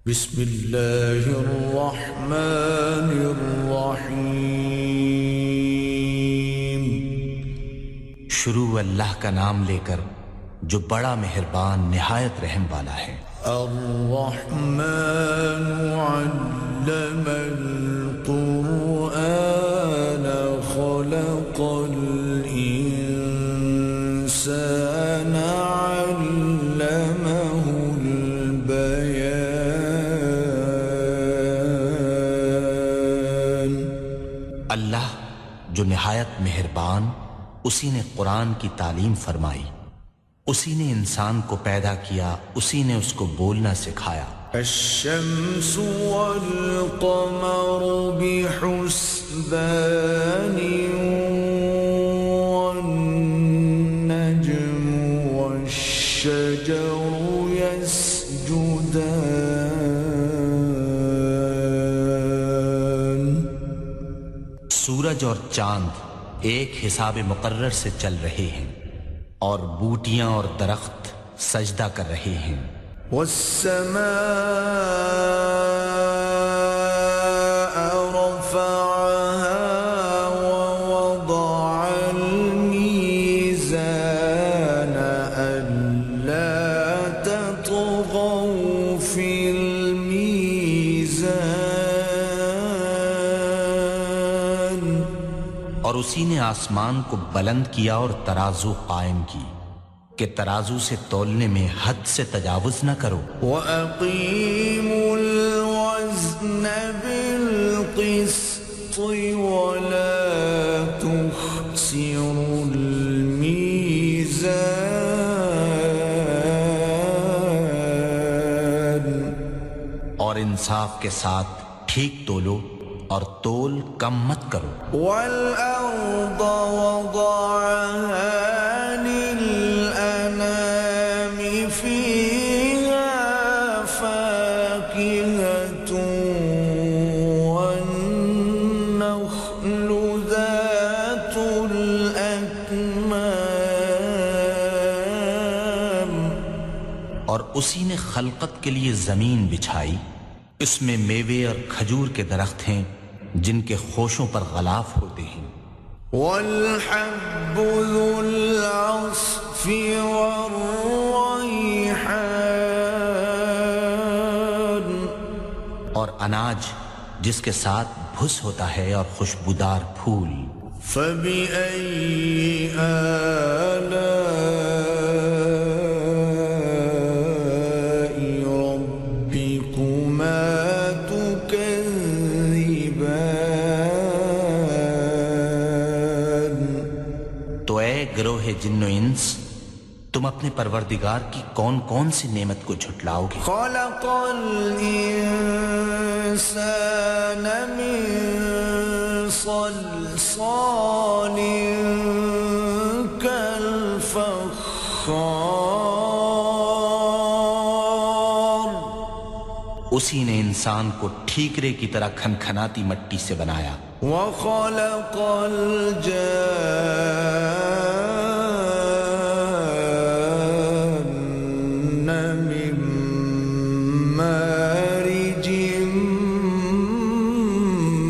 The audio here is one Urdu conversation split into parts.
بسم اللہ الرحمن الرحیم۔ شروع اللہ کا نام لے کر جو بڑا مہربان نہایت رحم والا ہے۔ الرحمن علم القرآن خلق الإنسان علمه البيان۔ اللہ جو نہایت مہربان، اسی نے قرآن کی تعلیم فرمائی، اسی نے انسان کو پیدا کیا، اسی نے اس کو بولنا سکھایا۔ الشمس والقمر بحسبان والنجم والشجر يسجدان۔ سورج اور چاند ایک حساب مقرر سے چل رہے ہیں، اور بوٹیاں اور درخت سجدہ کر رہے ہیں۔ والسماء رفعها ووضع الميزان ألا تطغوا في الميزان۔ اور اسی نے آسمان کو بلند کیا اور ترازو قائم کی کہ ترازو سے تولنے میں حد سے تجاوز نہ کرو۔ وَأَقِيمُوا الْوَزْنَ بِالْقِسْطِ وَلَا تُخْسِرُوا الْمِيزَانَ۔ اور انصاف کے ساتھ ٹھیک تولو اور تول کم مت کرو۔ وَالْأَرْضَ وَضَعَهَا لِلْأَنَامِ فِيهَا فَاكِهَةٌ وَالنَّخْلُ ذَاتُ الْأَكْمَامِ۔ اور اسی نے خلقت کے لیے زمین بچھائی، اس میں میوے اور کھجور کے درخت ہیں جن کے خوشوں پر غلاف ہوتے ہیں۔ وَالْحَبُّ ذُو الْعَصْفِ وَالرَّيْحَانُ۔ اور اناج جس کے ساتھ بھس ہوتا ہے اور خوشبودار پھول۔ فَبِأَيِّ آلَاءِ رَبِّكُمَا تُكَذِّبَانِ۔ تو اے گروہ جن و انس، تم اپنے پروردگار کی کون کون سی نعمت کو جھٹلاؤ گے؟ خَلَقَ الْإِنسَانَ مِن صَلْصَالٍ كَالْفَخَّارِ۔ اسی نے انسان کو ٹھیکرے کی طرح کھنکھناتی مٹی سے بنایا۔ وَخَلَقَ الْجَانَّ مِن مَّارِجٍ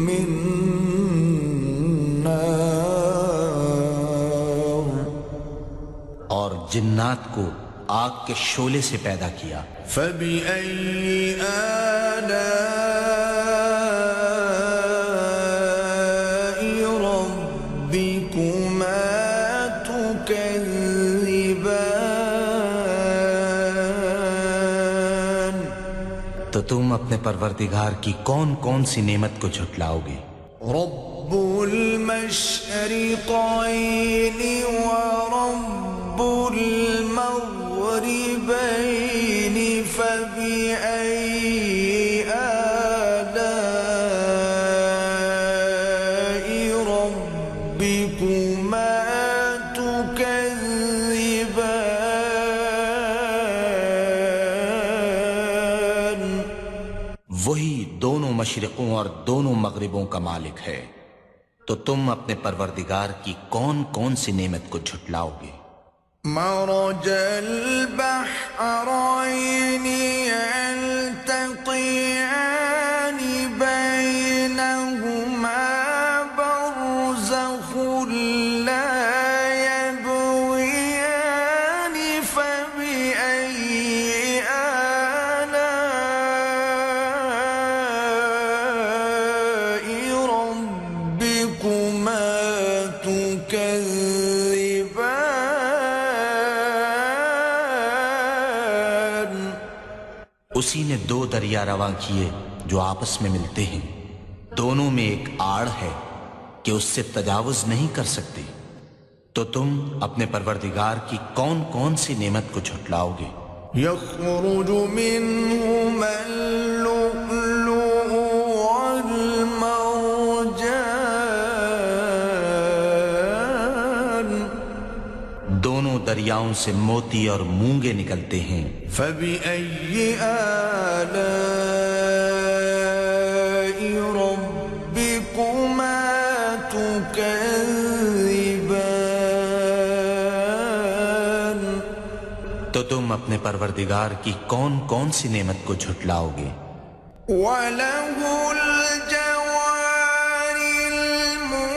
مِّن نَّارٍ۔ اور جنات کو آگ کے شعلے سے پیدا کیا۔ فَبِأَيِّ آلَاءِ رَبِّكُمَا تُكَذِّبَانِ۔ تو تم اپنے پروردگار کی کون کون سی نعمت کو جھٹلاؤ گے؟ رب المشرقين ورب المغربين فبأي آلاء ربكما تكذبان۔ وہی دونوں مشرقوں اور دونوں مغربوں کا مالک ہے، تو تم اپنے پروردگار کی کون کون سی نعمت کو جھٹلاؤ گے؟ مرج البحرين يلتقيان اسی نے دو دریا رواں کیے جو آپس میں ملتے ہیں، دونوں میں ایک آڑ ہے کہ اس سے تجاوز نہیں کر سکتے، تو تم اپنے پروردگار کی کون کون سی نعمت کو جھٹلاؤ گے؟ يخرج منهما اللؤلؤ والمرجان دونوں دریاؤں سے موتی اور مونگے نکلتے ہیں، فبأي آلاء ربكما تكذبان تو تم اپنے پروردگار کی کون کون سی نعمت کو جھٹلاؤ گے؟ وَلَهُ الْجَوَارِ الْمُنشَآتُ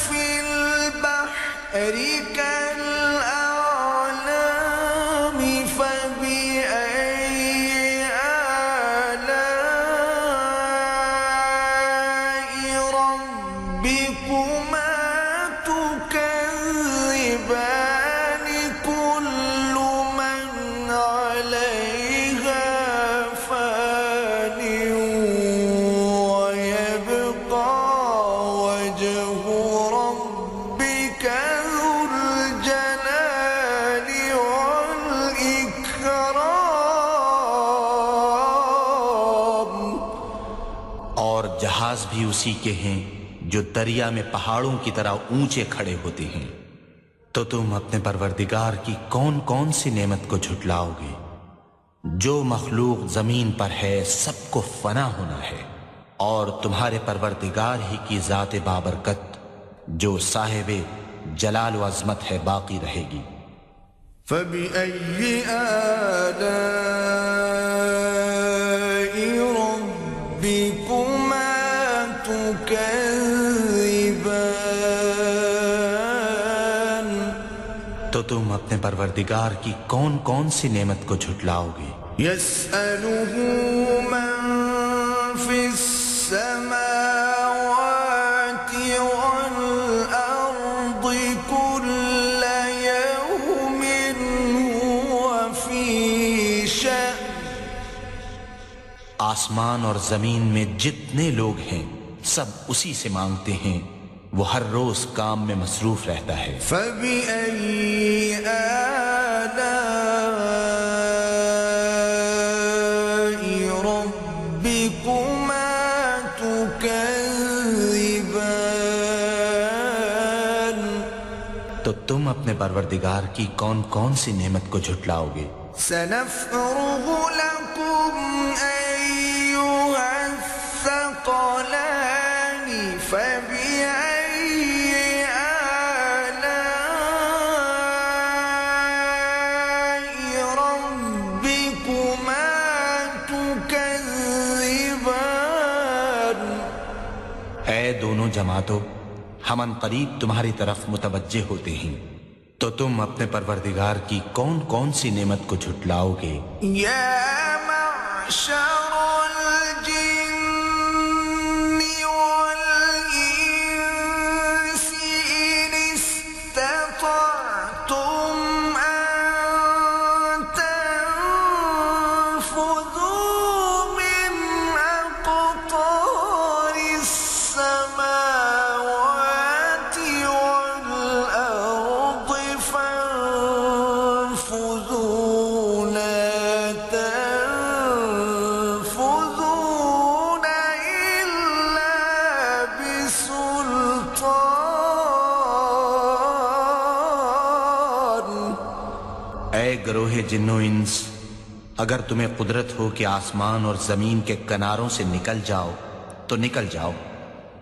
فِي الْبَحْرِ كَالْأَعْلَامِ فَبِأَيِّ آلَاءِ رَبِّكُمَا تُكَذِّبَانِ كُلُّ مَنْ عَلَيْهَا فَانٍ وَيَبْقَى وَجْهُ رَبِّكَ ذُو الْجَلَالِ وَالْإِكْرَامِ اور جہاز بھی اسی کے ہیں جو دریا میں پہاڑوں کی طرح اونچے کھڑے ہوتے ہیں، تو تم اپنے پروردگار کی کون کون سی نعمت کو جھٹلاؤ گے؟ جو مخلوق زمین پر ہے سب کو فنا ہونا ہے، اور تمہارے پروردگار ہی کی ذات بابرکت جو صاحب جلال و عظمت ہے باقی رہے گی۔ فَبِأَيِّ آلَاءِ رَبِّكُمَا تُكَذِّبَانِ تو تم اپنے پروردگار کی کون کون سی نعمت کو جھٹلاؤ گے؟ يَسْأَلُهُ مَن فِي السَّمَاوَاتِ وَالْأَرْضِ كُلَّ يَوْمٍ هُوَ فِي شَأْنٍ آسمان اور زمین میں جتنے لوگ ہیں سب اسی سے مانگتے ہیں، وہ ہر روز کام میں مصروف رہتا ہے۔ فَبِأَيِّ آلَاءِ رَبِّكُمَا تُكَذِّبَانِ تو تم اپنے پروردگار کی کون کون سی نعمت کو جھٹلاؤ گے؟ سَنَفْرُغُ لَكُمْ أَيُّهَ الثَّقَلَانِ فَبِأَيِّ آلَاءِ رَبِّكُمَا تُكَذِّبَانِ اے دونوں جماعتوں، ہم ان قریب تمہاری طرف متوجہ ہوتے ہیں، تو تم اپنے پروردگار کی کون کون سی نعمت کو جھٹلاؤ گے؟ يا معشر الجن والإنس إن استطعتم أن تنفذوا من أقطار السماوات والأرض فانفذوا لا تنفذون إلا بسلطان اے گروہ جن و انس، اگر تمہیں قدرت ہو کہ آسمان اور زمین کے کناروں سے نکل جاؤ تو نکل جاؤ،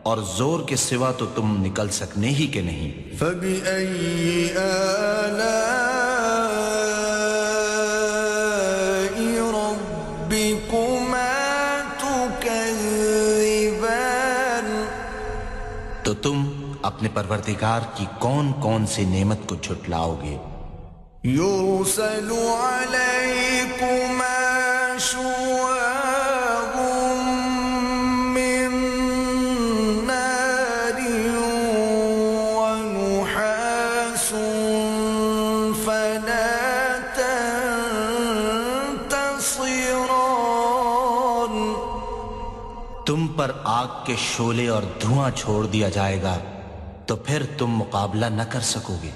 اور زور کے سوا تو تم نکل سکنے ہی کہ نہیں۔ فَبِأَيِّ آلَاءِ رَبِّكُمَا تُكَذِّبَانِ تو تم اپنے پروردگار کی کون کون سی نعمت کو جھٹلاؤ گے؟ يُرْسَلُ عَلَيْكُمَا شُوَاظٌ مِّن نَّارٍ وَنُحَاسٌ فَلَا تم پر آگ کے شعلے اور دھواں چھوڑ دیا جائے گا تو پھر تم مقابلہ نہ کر سکو گے۔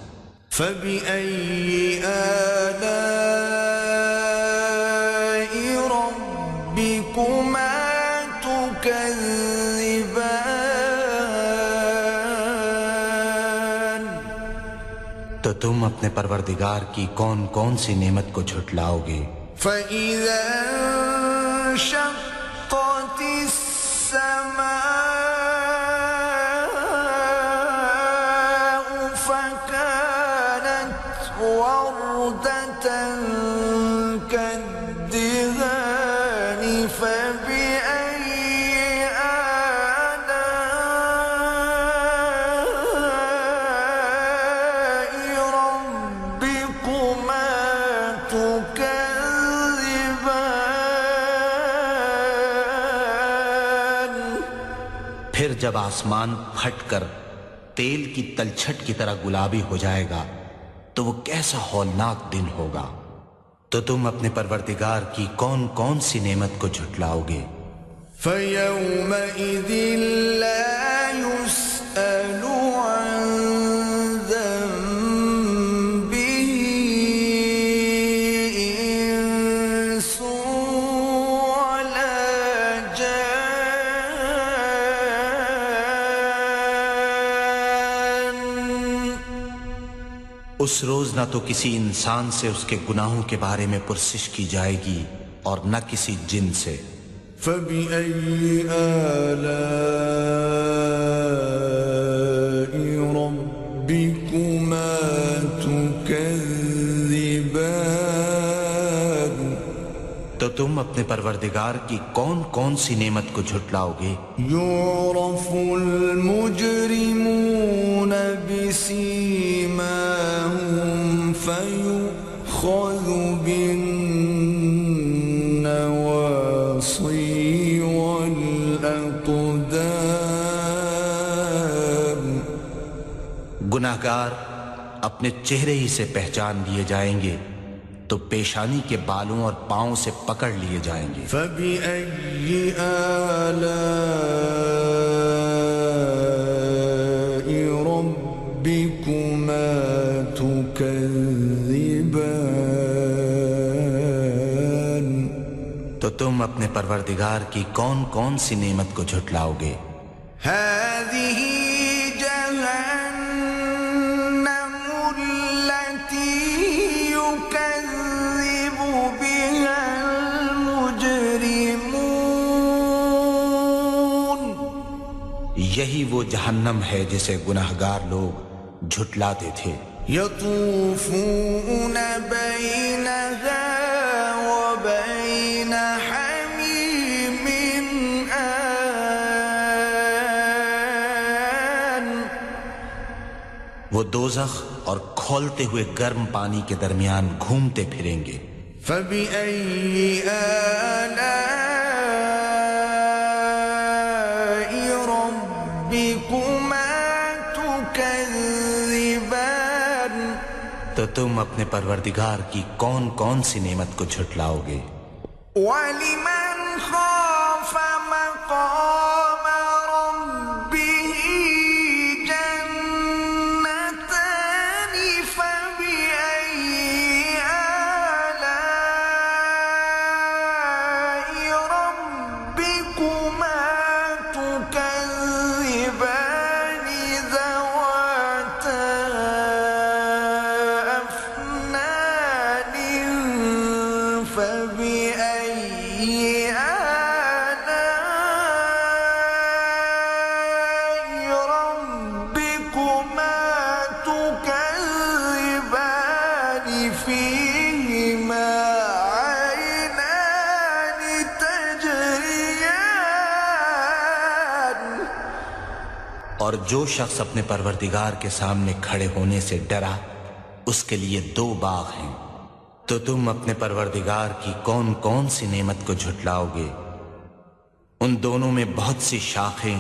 فَبِأَيِّ آلَاءِ رَبِّكُمَا تُكَذِّبَانِ، تو تم اپنے پروردگار کی کون کون سی نعمت کو جھٹلاؤ گے؟ فَإِذَا انشَقَّتِ السَّمَاءُ فَكَانَتْ وَرْدَةً كَالدِّهَانِ فَبِأَيِّ آلَاءِ رَبِّكُمَا تُكَذِّبَانِ۔ پھر جب آسمان پھٹ کر تیل کی تلچھٹ کی طرح گلابی ہو جائے گا تو وہ کیسا ہولناک دن ہوگا۔ تو تم اپنے پروردگار کی کون کون سی نعمت کو جھٹلاؤ گے؟ فَيَوْمَئِذٍ لَا يُسْأَلُ عَنْ ذَنبِهِ إِنسٌ وَلَا جَانٌّ۔ اس روز نہ تو کسی انسان سے اس کے گناہوں کے بارے میں پرسش کی جائے گی اور نہ کسی جن سے۔ فَبِأَيِّ آلَاءِ رَبِّكُمَا تُكَذِّبَانِ۔ تو تم اپنے پروردگار کی کون کون سی نعمت کو جھٹلاؤ گے؟ يُعْرَفُ الْمُجْرِمُونَ بِسِيمَاهُمْ فَيُؤْخَذُ بِالنَّوَاصِي وَالْأَقْدَامِ۔ گناہگار اپنے چہرے ہی سے پہچان لیے جائیں گے تو پیشانی کے بالوں اور پاؤں سے پکڑ لیے جائیں گے۔ فَبِأَيِّ آلَاءِ رَبِّكُمَا تُكَذِّبَانِ۔ تو تم اپنے پروردگار کی کون کون سی نعمت کو جھٹلاؤ گے؟ هَذِهِ جَهَنَّمُ الَّتِي يُكَذِّبُ بِهَا الْمُجْرِمُونَ۔ یہی وہ جہنم ہے جسے گناہگار لوگ جھٹلاتے تھے۔ يَطُوفُونَ بَيْنَهَا وَبَيْنَ حَمِيمٍ آنٍ۔ وہ دوزخ اور کھولتے ہوئے گرم پانی کے درمیان گھومتے پھریں گے۔ فَبِأَيِّ آلَاءِ رَبِّكُمَا تُكَذِّبَانِ۔ تو تم اپنے پروردگار کی کون کون سی نعمت کو جھٹلاؤ گے؟ وَلِمَنْ خَافَ مَقَامَ رَبِّهِ جَنَّتَانِ فَبِأَيِّ آلَاءِ رَبِّكُمَا تُكَذِّبَانِ ذَوَاتَا أَفْنَانٍ فَبِأَيِّ آلَاءِ رَبِّكُمَا تُكَذِّبَانِ فِيهِمَا عَيْنَانِ تَجْرِيَانِ۔ اور جو شخص اپنے پروردگار کے سامنے کھڑے ہونے سے ڈرا اس کے لیے دو باغ ہیں۔ تو تم اپنے پروردگار کی کون کون سی نعمت کو جھٹلاؤ گے؟ ان دونوں میں بہت سی شاخیں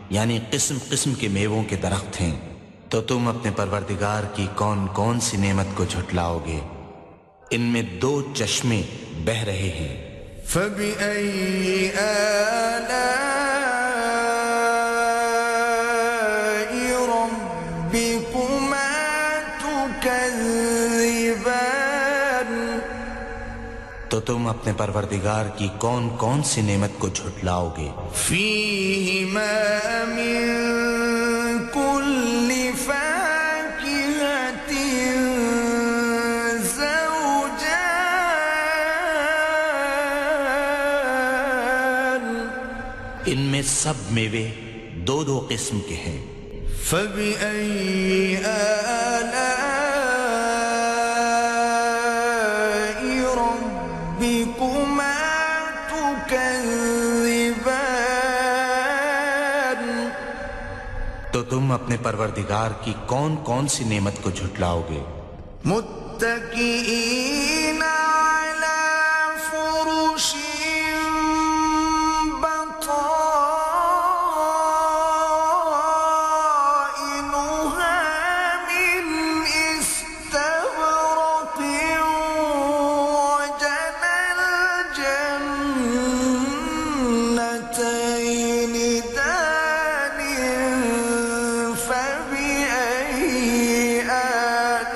یعنی قسم قسم کے میووں کے درخت ہیں۔ تو تم اپنے پروردگار کی کون کون سی نعمت کو جھٹلاؤ گے؟ ان میں دو چشمے بہہ رہے ہیں۔ فَبِأَيِّ آلَاءِ ربكما تكذبان تو تم اپنے پروردگار کی کون کون سی نعمت کو جھٹلاؤ گے؟ فيهما من كل فاكهة زوجان ان میں سب میوے دو دو قسم کے ہیں۔ فبأي آلاء ربكما تكذبان تو تم اپنے پروردگار کی کون کون سی نعمت کو جھٹلاؤ گے؟ متكئين على فرش بطائنها من استبرق وجنى الجنتين دان فبأي آلاء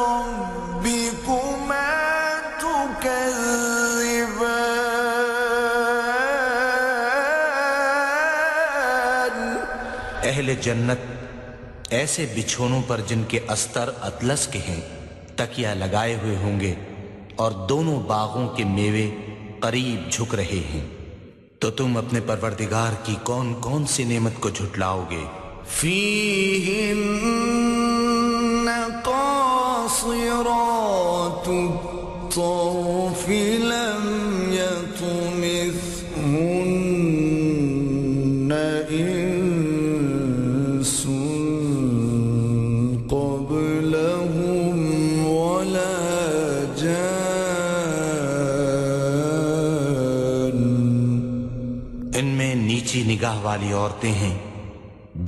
ربكما تكذبان اہل جنت ایسے بچھونوں پر جن کے استر اطلس کے ہیں تکیہ لگائے ہوئے ہوں گے اور دونوں باغوں کے میوے قریب جھک رہے ہیں، تو تم اپنے پروردگار کی کون کون سی نعمت کو جھٹلاؤ گے؟ فيهن قاصرات الطرف لم يطمثهن إنس قبلهم ولا جان ان میں نیچی نگاہ والی عورتیں ہیں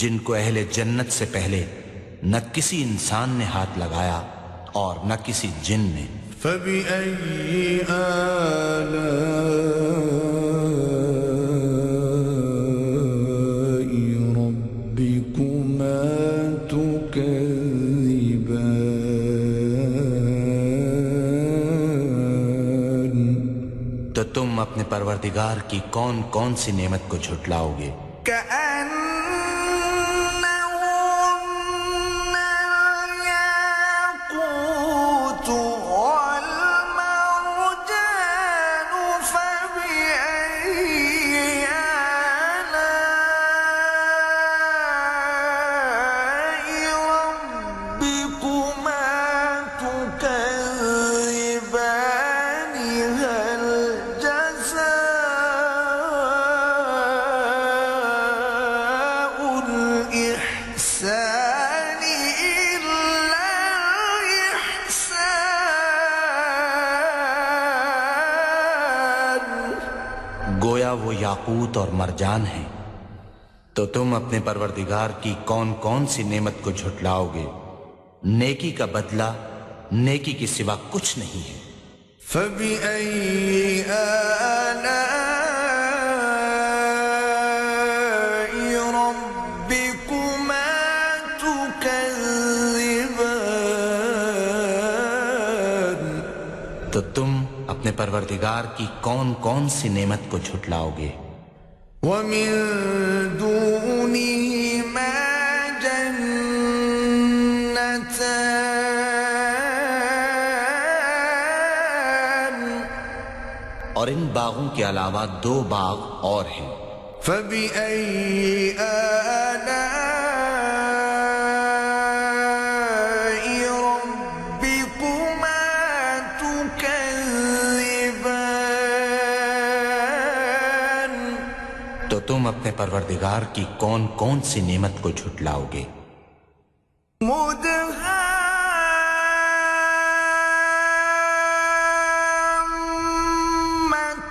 جن کو اہل جنت سے پہلے نہ کسی انسان نے ہاتھ لگایا اور نہ کسی جن نے۔ فبأي آلاء ربكما تكذبان تو تم اپنے پروردگار کی کون کون سی نعمت کو جھٹلاؤ گے؟ كأنهن الياقوت والمرجان فبأي آلاء ربكما تكذبان هل جزاء الإحسان إلا الإحسان گویا وہ یاقوت اور مرجان ہیں، تو تم اپنے پروردگار کی کون کون سی نعمت کو جھٹلاؤ گے؟ نیکی کا بدلہ نیکی کے سوا کچھ نہیں ہے۔ فبأي آلاء ربكما تكذبان تو تم اپنے پروردگار کی کون کون سی نعمت کو جھٹلاؤ گے؟ ومن دونهما جنتان اور ان باغوں کے علاوہ دو باغ اور ہیں۔ فبأي آلاء ربكما تكذبان تو تم اپنے پروردگار کی کون کون سی نعمت کو جھٹلاؤ گے؟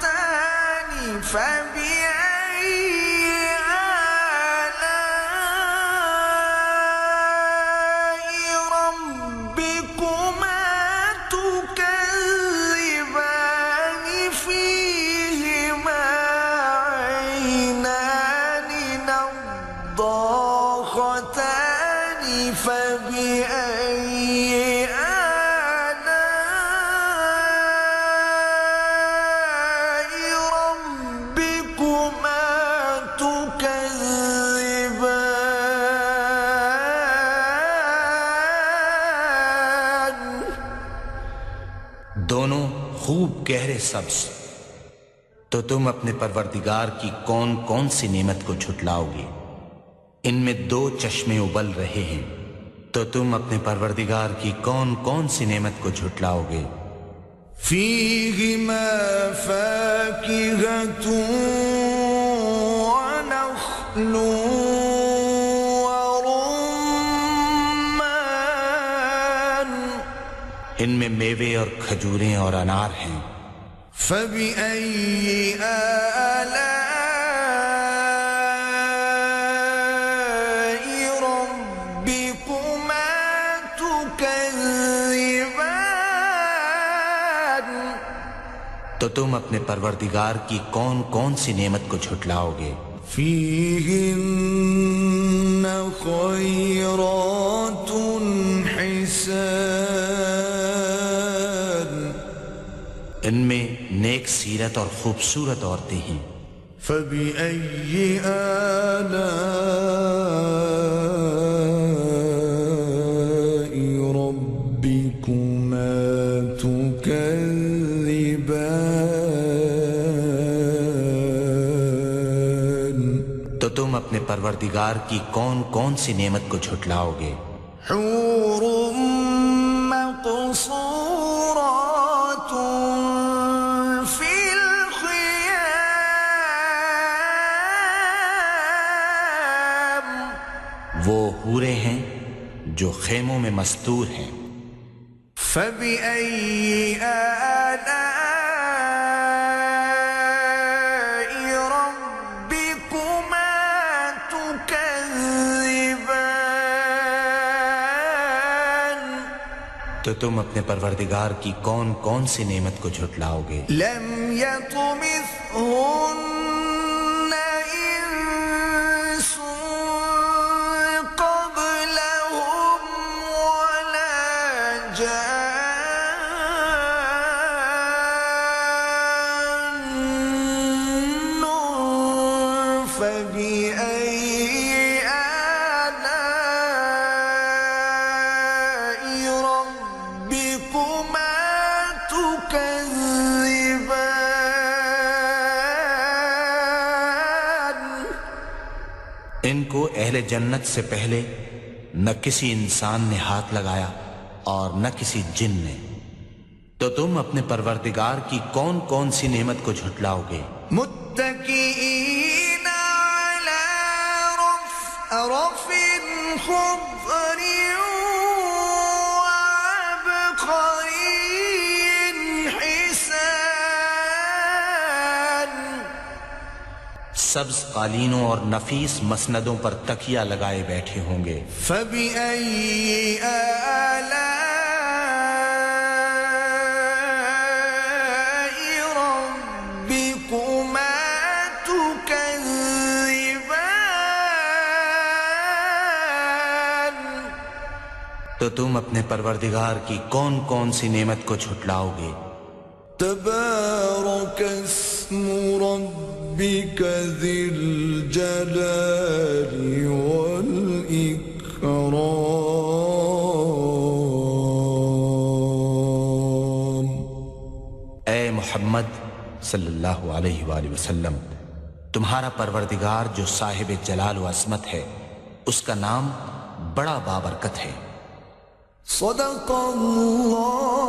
مدهامتان فبأي آلاء ربكما تكذبان فيهما عينان دونوں خوب گہرے سبز، تو تم اپنے پروردگار کی کون کون سی نعمت کو جھٹلاؤ گے؟ ان میں 2 چشمے ابل رہے ہیں، تو تم اپنے پروردگار کی کون کون سی نعمت کو جھٹلاؤ گے؟ فیہما فاکہۃ ونخل ورمان، ان میں میوے اور کھجوریں اور انار ہیں۔ فبأي آلاء ربكما تكذبان، تو تم اپنے پروردگار کی کون کون سی نعمت کو جھٹلاؤ گے؟ فيهن خيرات حسان، ان میں نیک سیرت اور خوبصورت عورتیں ہیں۔ فبأي آلاء ربكما تكذبان، تو تم اپنے پروردگار کی کون کون سی نعمت کو جھٹلاؤ گے؟ حور مقصورات في الخيام، وہ حوریں ہیں جو خیموں میں مستور ہیں۔ فبأي آلاء ربكما تكذبان، تو تم اپنے پروردگار کی کون کون سی نعمت کو جھٹلاؤ گے؟ لم يطمثهن إنس قبلهم ولا جان، فبأي آلاء ربكما تكذبان، ان کو اہل جنت سے پہلے نہ کسی انسان نے ہاتھ لگایا اور نہ کسی جن نے، تو تم اپنے پروردگار کی کون کون سی نعمت کو جھٹلاؤ گے؟ متكئين على رفرف خضر وعبقري حسان، سبز قالینوں اور نفیس مسندوں پر تکیہ لگائے بیٹھے ہوں گے۔ فبأي آلاء ربكما تكذبان، تو تم اپنے پروردگار کی کون کون سی نعمت کو جھٹلاؤ گے؟ تبارك اسم ربك ذي الجلال والإكرام، اے محمد صلی اللہ علیہ وآلہ وسلم، تمہارا پروردگار جو صاحب جلال و عظمت ہے، اس کا نام بڑا بابرکت ہے۔ صدق اللہ